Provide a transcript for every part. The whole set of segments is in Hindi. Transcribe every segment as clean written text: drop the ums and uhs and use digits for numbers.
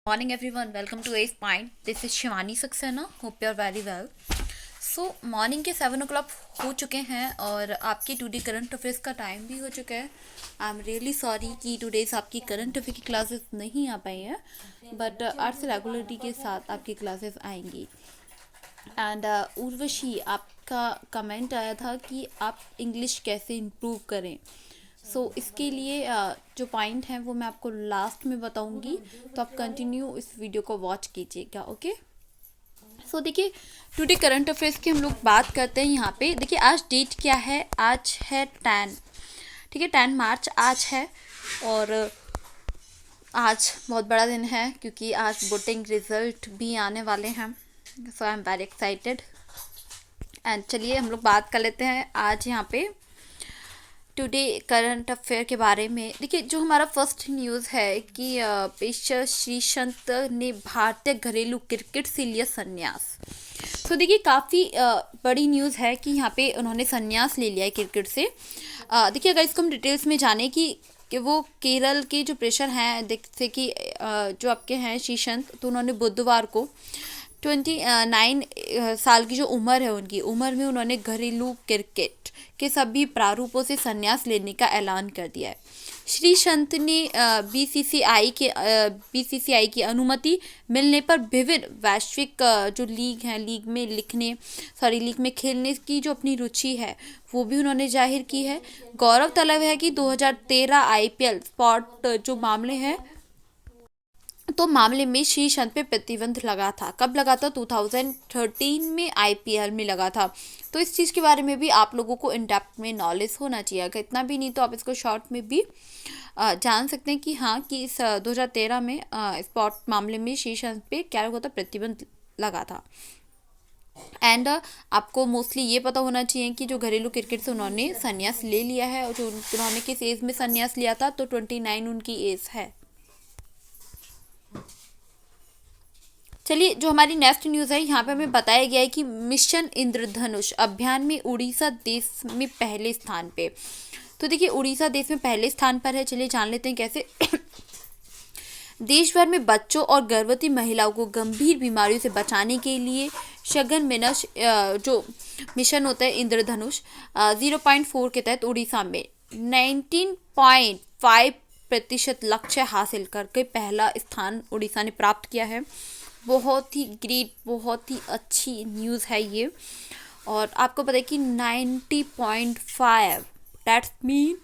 Morning everyone, welcome to Ace Point. This is Shivani Saxena. Hope you are very well. So morning के 7 o'clock हो चुके हैं और आपकी टुडे करंट अफेयर्स का टाइम भी हो चुका है. आई एम रियली सॉरी कि टुडेज आपकी करंट अफेयर की क्लासेस नहीं आ पाई हैं, बट आज से रेगुलरिटी के साथ आपकी क्लासेस आएंगी. एंड उर्वशी, आपका कमेंट आया था कि आप इंग्लिश कैसे इम्प्रूव करें. इसके लिए जो पॉइंट हैं वो मैं आपको लास्ट में बताऊंगी, तो आप कंटिन्यू इस वीडियो को वॉच कीजिएगा. ओके. देखिए, टुडे करंट अफेयर्स की हम लोग बात करते हैं. यहाँ पे देखिए, आज डेट क्या है. आज है 10. ठीक है, 10 मार्च आज है. और आज बहुत बड़ा दिन है क्योंकि आज वोटिंग रिजल्ट भी आने वाले हैं. I am very excited. And चलिए हम लोग बात कर लेते हैं आज यहाँ पे टुडे करंट अफेयर के बारे में. देखिए, जो हमारा फर्स्ट न्यूज़ है कि पेशर श्रीसंत ने भारतीय घरेलू क्रिकेट से लिया संन्यास. देखिए, काफ़ी बड़ी न्यूज़ है कि यहाँ पे उन्होंने संन्यास ले लिया है क्रिकेट से. देखिए, अगर इसको हम डिटेल्स में जाने कि वो केरल के जो प्रेशर हैं, जैसे कि जो आपके हैं श्रीसंत, तो उन्होंने बुधवार को 29 साल की जो उम्र है, उनकी उम्र में उन्होंने घरेलू क्रिकेट के सभी प्रारूपों से संन्यास लेने का ऐलान कर दिया है. श्रीसंत ने बीसीसीआई की अनुमति मिलने पर विभिन्न वैश्विक जो लीग में खेलने की जो अपनी रुचि है वो भी उन्होंने जाहिर की है. गौरव तलब है कि 2013 आईपीएल स्पॉट जो मामले में श्रीसंत पे प्रतिबंध लगा था. कब लगा था? 2013 में आईपीएल में लगा था. तो इस चीज़ के बारे में भी आप लोगों को इन डेप्थ में नॉलेज होना चाहिए. अगर इतना भी नहीं तो आप इसको शॉर्ट में भी जान सकते हैं कि हाँ, कि इस 2013 में स्पॉट मामले में श्रीसंत पे क्या हुआ था, प्रतिबंध लगा था. एंड आपको मोस्टली ये पता होना चाहिए कि जो घरेलू क्रिकेट से उन्होंने संन्यास ले लिया है, और जो उन्होंने किस एज में संन्यास लिया था, तो 29 उनकी एज है. चलिए, जो हमारी नेक्स्ट न्यूज़ है, यहाँ पे हमें बताया गया है कि मिशन इंद्रधनुष अभियान में उड़ीसा देश में पहले स्थान पे. तो देखिए, उड़ीसा देश में पहले स्थान पर है. चलिए जान लेते हैं कैसे. देश भर में बच्चों और गर्भवती महिलाओं को गंभीर बीमारियों से बचाने के लिए सघन जो मिशन होता है इंद्रधनुष 0.4 के तहत उड़ीसा में 19.5% लक्ष्य हासिल करके पहला स्थान उड़ीसा ने प्राप्त किया है. बहुत ही ग्रेट, बहुत ही अच्छी न्यूज़ है ये. और आपको पता है कि 90.5 दैट्स मीन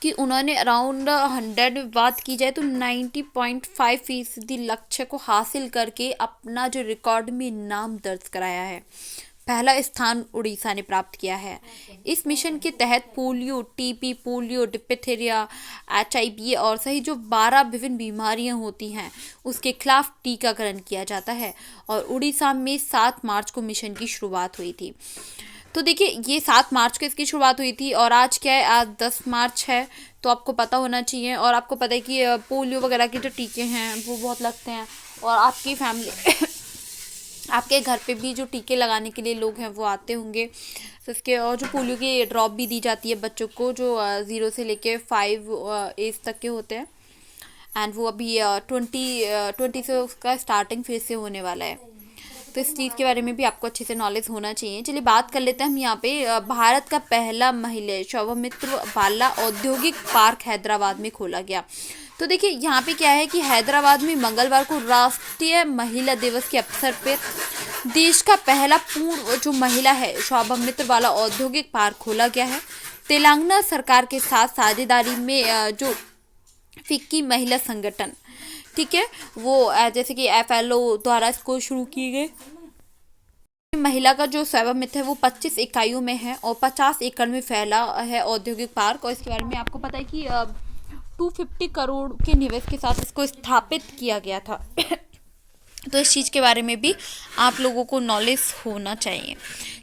कि उन्होंने अराउंड 100 में बात की जाए तो 90.5% लक्ष्य को हासिल करके अपना जो रिकॉर्ड में नाम दर्ज कराया है. पहला स्थान उड़ीसा ने प्राप्त किया है. इस मिशन के तहत पोलियो, टीबी, डिप्थीरिया, HIV और सही जो 12 विभिन्न बीमारियां होती हैं उसके खिलाफ टीकाकरण किया जाता है. और उड़ीसा में 7 मार्च को मिशन की शुरुआत हुई थी. तो देखिए, ये 7 मार्च को इसकी शुरुआत हुई थी और आज क्या है, आज 10 मार्च है. तो आपको पता होना चाहिए. और आपको पता है कि पोलियो वगैरह के जो टीके हैं वो बहुत लगते हैं, और आपकी फैमिली आपके घर पे भी जो टीके लगाने के लिए लोग हैं वो आते होंगे. तो इसके और जो पोलियो की ड्रॉप भी दी जाती है बच्चों को, जो 0 से लेके 5 एज तक के होते हैं. एंड वो अभी 20 से उसका स्टार्टिंग फेज से होने वाला है. तो इस चीज़ के बारे में भी आपको अच्छे से नॉलेज होना चाहिए. चलिए बात कर लेते हैं हम यहाँ पे. भारत का पहला महिला स्वामित्व वाला औद्योगिक पार्क हैदराबाद में खोला गया. तो देखिए, यहाँ पे क्या है कि हैदराबाद में मंगलवार को राष्ट्रीय महिला दिवस के अवसर पर देश का पहला पूर्व जो महिला है स्वामित्व वाला औद्योगिक पार्क खोला गया है. तेलंगाना सरकार के साथ साझेदारी में जो फिक्की महिला संगठन, ठीक है, वो जैसे कि FLO द्वारा इसको शुरू की गई. महिला का जो स्वामित्व है वो 25 इकाइयों में है और 50 एकड़ में फैला है औद्योगिक पार्क. और इसके बारे में आपको पता है कि 250 करोड़ के निवेश के साथ इसको स्थापित किया गया था. तो इस चीज़ के बारे में भी आप लोगों को नॉलेज होना चाहिए.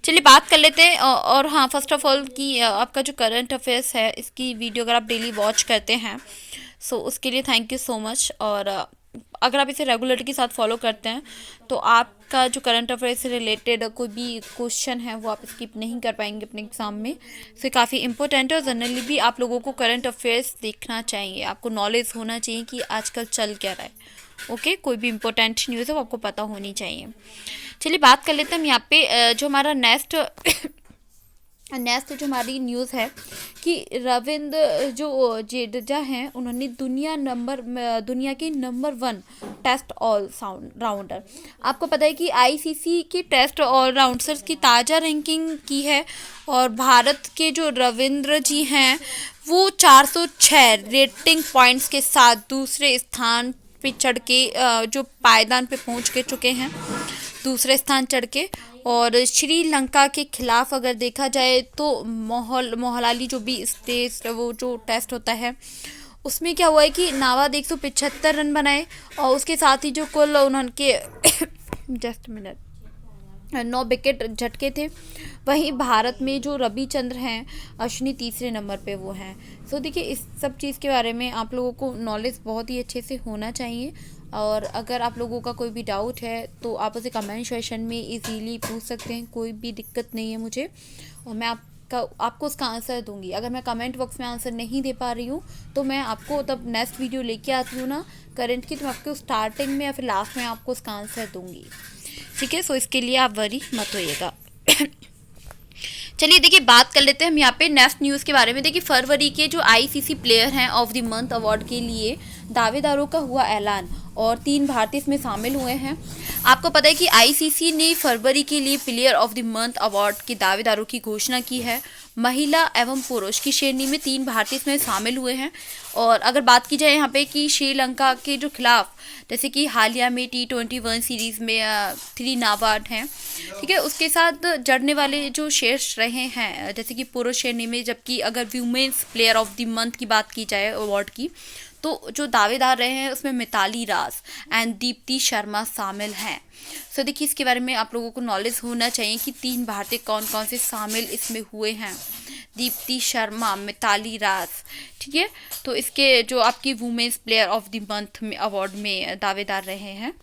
चलिए बात कर लेते हैं. और हाँ, फर्स्ट ऑफ ऑल कि आपका जो करंट अफेयर्स है इसकी वीडियो अगर आप डेली वॉच करते हैं उसके लिए थैंक यू सो मच. और अगर आप इसे रेगुलरिटी के साथ फॉलो करते हैं तो आपका जो करंट अफेयर से रिलेटेड कोई भी क्वेश्चन है वो आप स्किप नहीं कर पाएंगे अपने एग्ज़ाम में. तो काफ़ी इंपॉर्टेंट है. और जनरली भी आप लोगों को करंट अफेयर्स देखना चाहिए. आपको नॉलेज होना चाहिए कि आजकल चल क्या रहा है. ओके, कोई भी इम्पोर्टेंट न्यूज़ है वो आपको पता होनी चाहिए। चलिए बात कर लेते हैं हम यहाँ पे जो हमारा नेक्स्ट जो हमारी न्यूज़ है कि रविंद्र जो जडेजा हैं उन्होंने दुनिया के नंबर 1 टेस्ट ऑल राउंडर। आपको पता है कि आईसीसी के टेस्ट ऑल राउंडर्स की ताज़ा रैंकिंग की है और भारत के जो रविंद्र जी हैं वो 406 रेटिंग पॉइंट्स के साथ दूसरे स्थान पे चढ़ के जो पायदान पे पहुंच के चुके हैं, दूसरे स्थान चढ़ के। और श्रीलंका के खिलाफ अगर देखा जाए तो मोहाली जो भी स्टेज वो जो टेस्ट होता है उसमें क्या हुआ है कि नाबाद 175 रन बनाए और उसके साथ ही जो कुल उन्होंने जस्ट मिनट 9 विकेट झटके थे। वहीं भारत में जो रविचंद्र हैं अश्विनी तीसरे नंबर पे वो हैं। सो देखिए इस सब चीज़ के बारे में आप लोगों को नॉलेज बहुत ही अच्छे से होना चाहिए और अगर आप लोगों का कोई भी डाउट है तो आप उसे कमेंट सेक्शन में इजीली पूछ सकते हैं, कोई भी दिक्कत नहीं है मुझे और मैं आपको उसका आंसर दूंगी। अगर मैं कमेंट बॉक्स में आंसर नहीं दे पा रही हूँ तो मैं आपको तब नेक्स्ट वीडियो लेके आती हूँ ना करंट की, तो मैं आपको स्टार्टिंग में या फिर लास्ट में आपको उसका आंसर दूंगी, ठीक है। सो इसके लिए आप वरी मत होइएगा। चलिए देखिए बात कर लेते हैं हम यहाँ पे नेक्स्ट न्यूज़ के बारे में। देखिए फरवरी के जो आईसीसी प्लेयर हैं ऑफ द मंथ अवार्ड के लिए दावेदारों का हुआ ऐलान और 3 भारतीय इसमें शामिल हुए हैं। आपको पता है कि आईसीसी ने फरवरी के लिए player of the month award के दावेदारों की घोषणा की है। महिला एवं पुरुष की श्रेणी में 3 भारतीय इसमें शामिल हुए हैं। और अगर बात की जाए यहाँ पे कि श्रीलंका के जो खिलाफ जैसे कि हालिया में T21 सीरीज़ में 3 नाबाद हैं, ठीक है, उसके साथ जड़ने वाले जो शीर्ष रहे हैं जैसे कि पुरुष श्रेणी में, जबकि अगर women's player of the month की बात की जाए अवार्ड की तो जो दावेदार रहे हैं उसमें मिताली राज एंड दीप्ति शर्मा शामिल हैं। सो देखिए इसके बारे में आप लोगों को नॉलेज होना चाहिए कि 3 भारतीय कौन कौन से शामिल इसमें हुए हैं, दीप्ति शर्मा, मिताली राज, ठीक है। तो इसके जो आपकी women's player of the month में अवार्ड में दावेदार रहे हैं।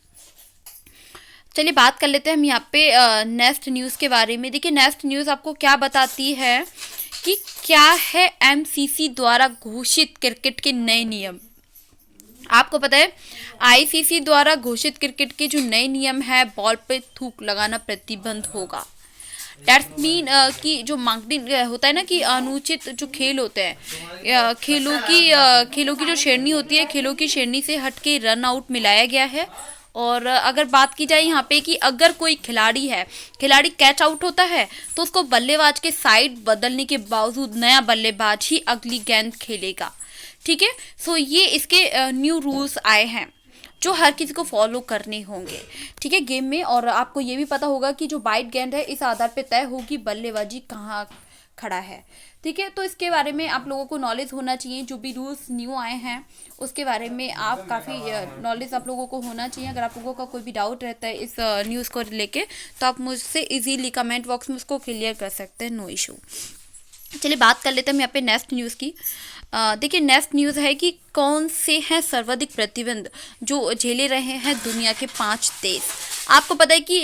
चलिए बात कर लेते हैं हम यहाँ पे नेक्स्ट न्यूज़ के बारे में। देखिए नेक्स्ट न्यूज़ आपको क्या बताती है कि क्या है एमसीसी द्वारा घोषित क्रिकेट के नए नियम। आपको पता है आईसीसी द्वारा घोषित क्रिकेट के जो नए नियम है, बॉल पे थूक लगाना प्रतिबंध होगा। दैट्स मीन कि जो मार्किंग होता है ना कि अनुचित जो खेल होते हैं, खेलों की जो श्रेणी होती है, खेलों की श्रेणी से हट के रन आउट मिलाया गया है। और अगर बात की जाए यहाँ पे कि अगर कोई खिलाड़ी कैच आउट होता है तो उसको बल्लेबाज के साइड बदलने के बावजूद नया बल्लेबाज ही अगली गेंद खेलेगा, ठीक है। सो ये इसके न्यू रूल्स आए हैं जो हर किसी को फॉलो करने होंगे, ठीक है, गेम में। और आपको ये भी पता होगा कि जो वाइड गेंद है इस आधार पे तय होगी बल्लेबाजी कहाँ खड़ा है, ठीक है। तो इसके बारे में आप लोगों को नॉलेज होना चाहिए, जो भी रूल्स न्यू आए हैं उसके बारे में आप काफ़ी नॉलेज आप लोगों को होना चाहिए। अगर आप लोगों का कोई भी डाउट रहता है इस न्यूज़ को लेके तो आप मुझसे इजीली कमेंट बॉक्स में उसको क्लियर कर सकते हैं, नो इशू। चलिए बात कर लेते हैं हम यहाँ पे नेक्स्ट न्यूज़ की। देखिए नेक्स्ट न्यूज़ है कि कौन से हैं सर्वाधिक प्रतिबंध जो झेले रहे हैं दुनिया के 5 देश। आपको पता है कि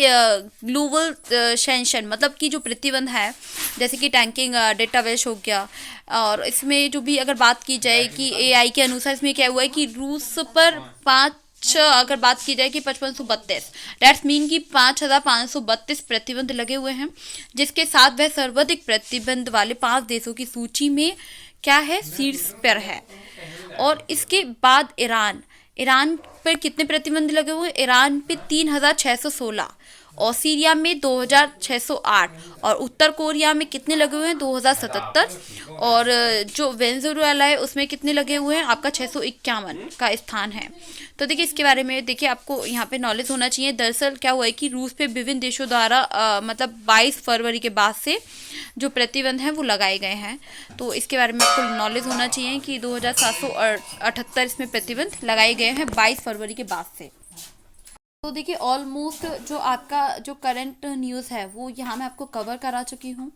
ग्लोबल सैंक्शन मतलब कि जो प्रतिबंध है जैसे कि टैंकिंग डेटाबेस हो गया, और इसमें जो भी अगर बात की जाए कि एआई के अनुसार इसमें क्या हुआ है कि रूस पर अगर बात की जाए कि 5532 डेट्स मीन की 5532 प्रतिबंध लगे हुए हैं, जिसके साथ वह सर्वाधिक प्रतिबंध वाले 5 देशों की सूची में क्या है, शीर्ष पर है। और इसके बाद ईरान पर कितने प्रतिबंध लगे हुए हैं, ईरान पे 3616, और सीरिया में 2608, और उत्तर कोरिया में कितने लगे हुए हैं 2077, और जो वेनेजुएला है उसमें कितने लगे हुए हैं आपका 651 का स्थान है। तो देखिए इसके बारे में देखिए आपको यहाँ पे नॉलेज होना चाहिए। दरअसल क्या हुआ है कि रूस पे विभिन्न देशों द्वारा मतलब 22 फरवरी के बाद से जो प्रतिबंध हैं वो लगाए गए हैं। तो इसके बारे में आपको नॉलेज होना चाहिए कि 2778 इसमें प्रतिबंध लगाए गए हैं 22 फरवरी के बाद से। तो देखिए ऑलमोस्ट जो आपका जो करंट न्यूज़ है वो यहाँ मैं आपको कवर करा चुकी हूँ,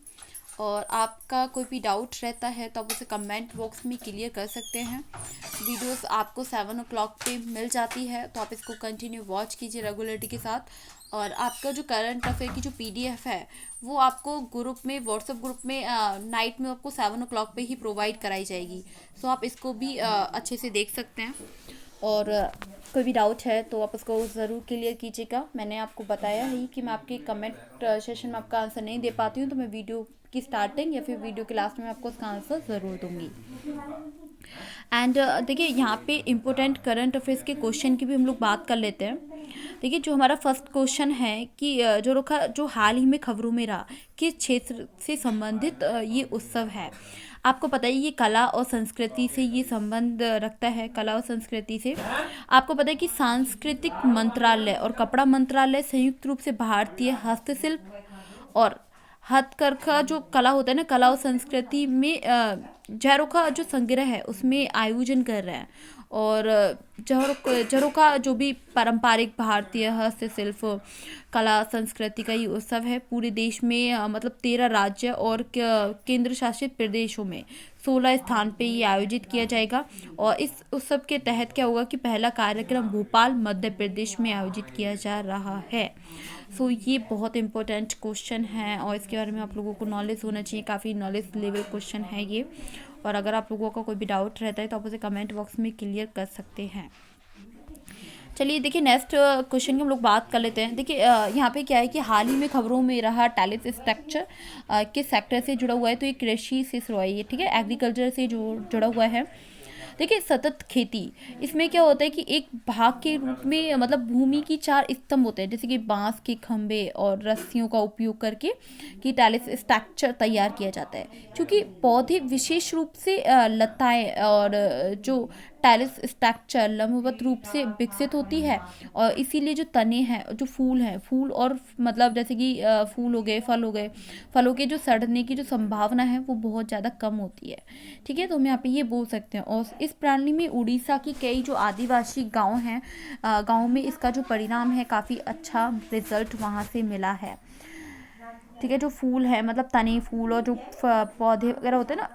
और आपका कोई भी डाउट रहता है तो आप उसे कमेंट बॉक्स में क्लियर कर सकते हैं। वीडियोस आपको 7 o'clock पे मिल जाती है तो आप इसको कंटिन्यू वॉच कीजिए रेगुलरिटी के साथ। और आपका जो करंट अफेयर की जो PDF है वो आपको ग्रुप में, व्हाट्सएप ग्रुप में नाइट में आपको 7 o'clock पे ही प्रोवाइड कराई जाएगी। सो आप इसको भी अच्छे से देख सकते हैं। और कोई भी डाउट है तो आप उसको ज़रूर क्लियर कीजिएगा। मैंने आपको बताया ही कि मैं आपके कमेंट सेशन में आपका आंसर नहीं दे पाती हूँ, तो मैं वीडियो की स्टार्टिंग या फिर वीडियो के लास्ट में आपको उसका आंसर ज़रूर दूंगी। एंड देखिए यहाँ पे इम्पोर्टेंट करंट अफेयर्स के क्वेश्चन की भी हम लोग बात कर लेते हैं। देखिए जो हमारा फर्स्ट क्वेश्चन है कि जो हाल ही में खबरों में रहा, किस क्षेत्र से संबंधित ये उत्सव है। आपको पता है ये कला और संस्कृति से ये संबंध रखता है, कला और संस्कृति से। आपको पता है कि सांस्कृतिक मंत्रालय और कपड़ा मंत्रालय संयुक्त रूप से भारतीय हस्तशिल्प और हथकरघा जो कला होता है ना, कला और संस्कृति में झरोखा जो संग्रह है उसमें आयोजन कर रहे हैं। और झरोखा जो भी पारंपरिक भारतीय हस्तशिल्प कला संस्कृति का ये उत्सव है, पूरे देश में मतलब 13 राज्य और केंद्र शासित प्रदेशों में 16 स्थान पे ये आयोजित किया जाएगा। और इस उत्सव के तहत क्या होगा कि पहला कार्यक्रम भोपाल मध्य प्रदेश में आयोजित किया जा रहा है। सो ये बहुत इंपॉर्टेंट क्वेश्चन है और इसके बारे में आप लोगों को नॉलेज होना चाहिए, काफ़ी नॉलेज लेवल क्वेश्चन है ये। और अगर आप लोगों का कोई भी डाउट रहता है तो आप उसे कमेंट बॉक्स में क्लियर कर सकते हैं। चलिए देखिए नेक्स्ट क्वेश्चन की हम लोग बात कर लेते हैं। देखिए यहाँ पे क्या है कि हाल ही में खबरों में रहा टैलेंट स्ट्रक्चर किस सेक्टर से जुड़ा हुआ है, तो ये कृषि से शुरू है, ठीक है, एग्रीकल्चर से जो जुड़ा हुआ है। देखिए सतत खेती, इसमें क्या होता है कि एक भाग के रूप में मतलब भूमि की 4 स्तंभ होते हैं, जैसे कि बांस के खंभे और रस्सियों का उपयोग करके कि टैलेस स्ट्रक्चर तैयार किया जाता है। क्योंकि पौधे विशेष रूप से लताएं और जो टैलेस स्ट्रक्चर लंबवत रूप से विकसित होती है, और इसीलिए जो तने हैं, जो फूल हैं, फूल और मतलब जैसे कि फूल हो गए, फलों के जो सड़ने की जो संभावना है वो बहुत ज़्यादा कम होती है, ठीक है। तो हम यहाँ पे ये बोल सकते हैं। और इस प्रणाली में उड़ीसा की कई जो आदिवासी गांव हैं, गांव में इसका जो परिणाम है काफ़ी अच्छा रिजल्ट वहाँ से मिला है, ठीक है। जो फूल है मतलब तने फूल और जो पौधे वगैरह होते हैं ना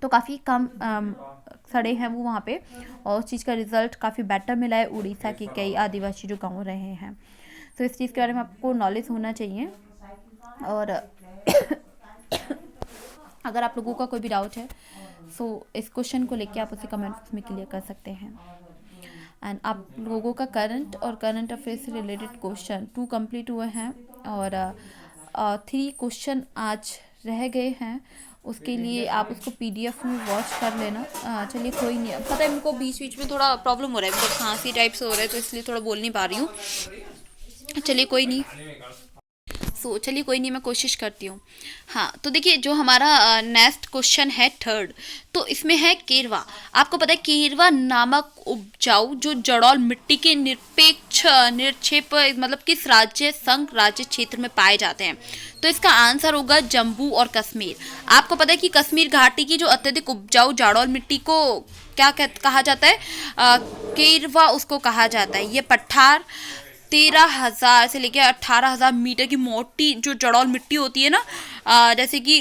तो काफ़ी कम सड़े हैं वो वहाँ पे, और उस चीज़ का रिजल्ट काफ़ी बेटर मिला है उड़ीसा के कई आदिवासी जो गाँव रहे हैं। तो इस चीज़ के बारे में आपको नॉलेज होना चाहिए। और अगर आप लोगों का कोई भी डाउट है सो इस क्वेश्चन को लेके आप उसे कमेंट बॉक्स में क्लियर कर सकते हैं। एंड आप लोगों का करंट और करंट अफेयर से रिलेटेड क्वेश्चन 2 कंप्लीट हुए हैं और 3 क्वेश्चन आज रह गए हैं, उसके लिए आप उसको PDF में वॉच कर लेना। चलिए कोई नहीं, पता है मेरे को बीच बीच में थोड़ा प्रॉब्लम हो रहा है, मतलब खांसी टाइप से हो रहा है, तो इसलिए थोड़ा बोल नहीं पा रही हूँ। चलिए कोई नहीं, चलिए कोई नहीं, मैं कोशिश करती हूँ। हाँ तो देखिए जो हमारा नेक्स्ट क्वेश्चन है 3rd, तो इसमें है केरवा। आपको पता है केरवा नामक उपजाऊ जो जड़ौल मिट्टी के निरपेक्ष निरक्षेप मतलब किस राज्य संघ राज्य क्षेत्र में पाए जाते हैं, तो इसका आंसर होगा जम्मू और कश्मीर। आपको पता है कि कश्मीर घाटी की जो अत्यधिक उपजाऊ जड़ौल मिट्टी को क्या कहा जाता है, केरवा उसको कहा जाता है। ये पठार 13,000 से लेकर 18,000 मीटर की मोटी जो जड़ौल मिट्टी होती है ना, जैसे कि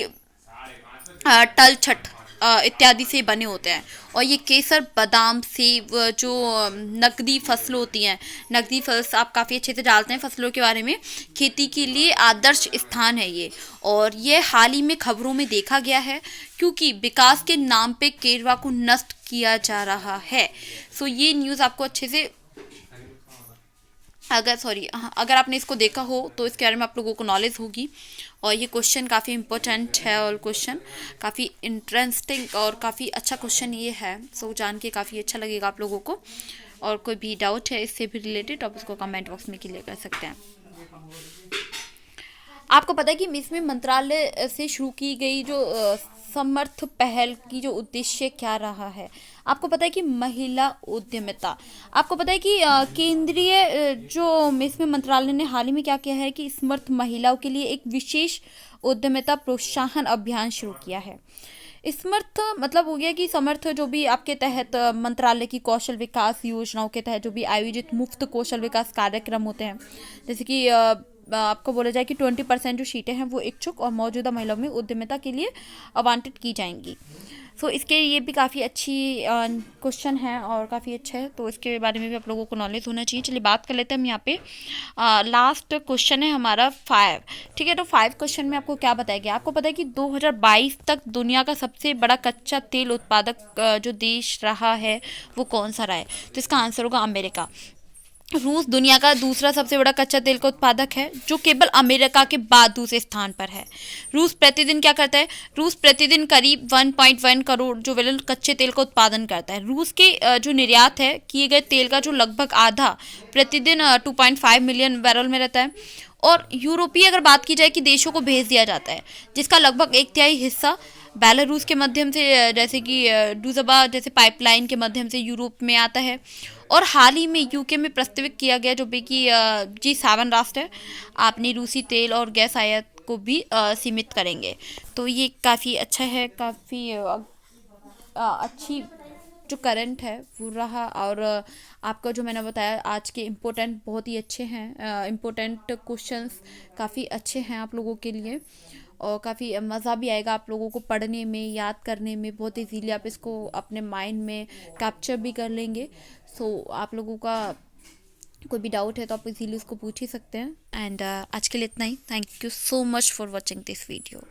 तलछट इत्यादि से बने होते हैं। और ये केसर बादाम सेब जो नकदी फसल होती हैं, नकदी फसल आप काफ़ी अच्छे से जानते हैं फसलों के बारे में, खेती के लिए आदर्श स्थान है ये। और ये हाल ही में खबरों में देखा गया है क्योंकि विकास के नाम पे केरवा को नष्ट किया जा रहा है। सो ये न्यूज़ आपको अच्छे से अगर आपने इसको देखा हो तो इसके बारे में आप लोगों को नॉलेज होगी। और ये क्वेश्चन काफ़ी इंपॉर्टेंट है और क्वेश्चन काफ़ी इंटरेस्टिंग और काफ़ी अच्छा क्वेश्चन ये है। सो जान के काफ़ी अच्छा लगेगा आप लोगों को। और कोई भी डाउट है इससे भी रिलेटेड आप उसको कमेंट बॉक्स में क्लियर कर सकते हैं। आपको पता है कि इसमें मंत्रालय से शुरू की गई जो समर्थ पहल की जो उद्देश्य क्या रहा है। आपको पता है कि महिला उद्यमिता, आपको पता है कि केंद्रीय जो इसमें मंत्रालय ने हाल ही में क्या किया है कि समर्थ महिलाओं के लिए एक विशेष उद्यमिता प्रोत्साहन अभियान शुरू किया है। समर्थ मतलब हो गया कि समर्थ जो भी आपके तहत मंत्रालय की कौशल विकास योजनाओं के तहत जो भी आयोजित मुफ्त कौशल विकास कार्यक्रम होते हैं, जैसे कि आपको बोला जाए कि 20% जो सीटें हैं वो इच्छुक और मौजूदा महिलाओं में उद्यमिता के लिए आवंटित की जाएंगी। सो इसके ये भी काफ़ी अच्छी क्वेश्चन है और काफ़ी अच्छा है, तो इसके बारे में भी आप लोगों को नॉलेज होना चाहिए। चलिए बात कर लेते हैं हम यहाँ पे। लास्ट क्वेश्चन है हमारा 5। ठीक है, तो 5 क्वेश्चन में आपको क्या बताया गया? आपको पता है कि 2022 तक दुनिया का सबसे बड़ा कच्चा तेल उत्पादक जो देश रहा है वो कौन सा रहा है? तो इसका आंसर होगा अमेरिका। रूस दुनिया का दूसरा सबसे बड़ा कच्चा तेल का उत्पादक है, जो केवल अमेरिका के बाद दूसरे स्थान पर है। रूस प्रतिदिन क्या करता है? रूस प्रतिदिन करीब 1.1 करोड़ जो बैरल कच्चे तेल का उत्पादन करता है। रूस के जो निर्यात है किए गए तेल का जो लगभग आधा प्रतिदिन 2.5 मिलियन बैरल में रहता है। और यूरोपीय अगर बात की जाए कि देशों को भेज दिया जाता है, जिसका लगभग 1/3 हिस्सा बेलारूस के माध्यम से, जैसे कि डूजबा जैसे पाइपलाइन के माध्यम से यूरोप में आता है। और हाल ही में यूके में प्रस्तावित किया गया जो भी कि G7 राष्ट्र है, अपनी रूसी तेल और गैस आयात को भी सीमित करेंगे। तो ये काफ़ी अच्छा है, काफ़ी अच्छी जो करंट है वो रहा। और आपका जो मैंने बताया आज के इम्पोर्टेंट बहुत ही अच्छे हैं, इम्पोर्टेंट क्वेश्चंस काफ़ी अच्छे हैं आप लोगों के लिए, और काफ़ी मज़ा भी आएगा आप लोगों को पढ़ने में, याद करने में। बहुत इजीली आप इसको अपने माइंड में कैप्चर भी कर लेंगे। सो आप लोगों का कोई भी डाउट है तो आप इजीली उसको पूछ ही सकते हैं। एंड आज के लिए इतना ही। Thank you so much for watching this video.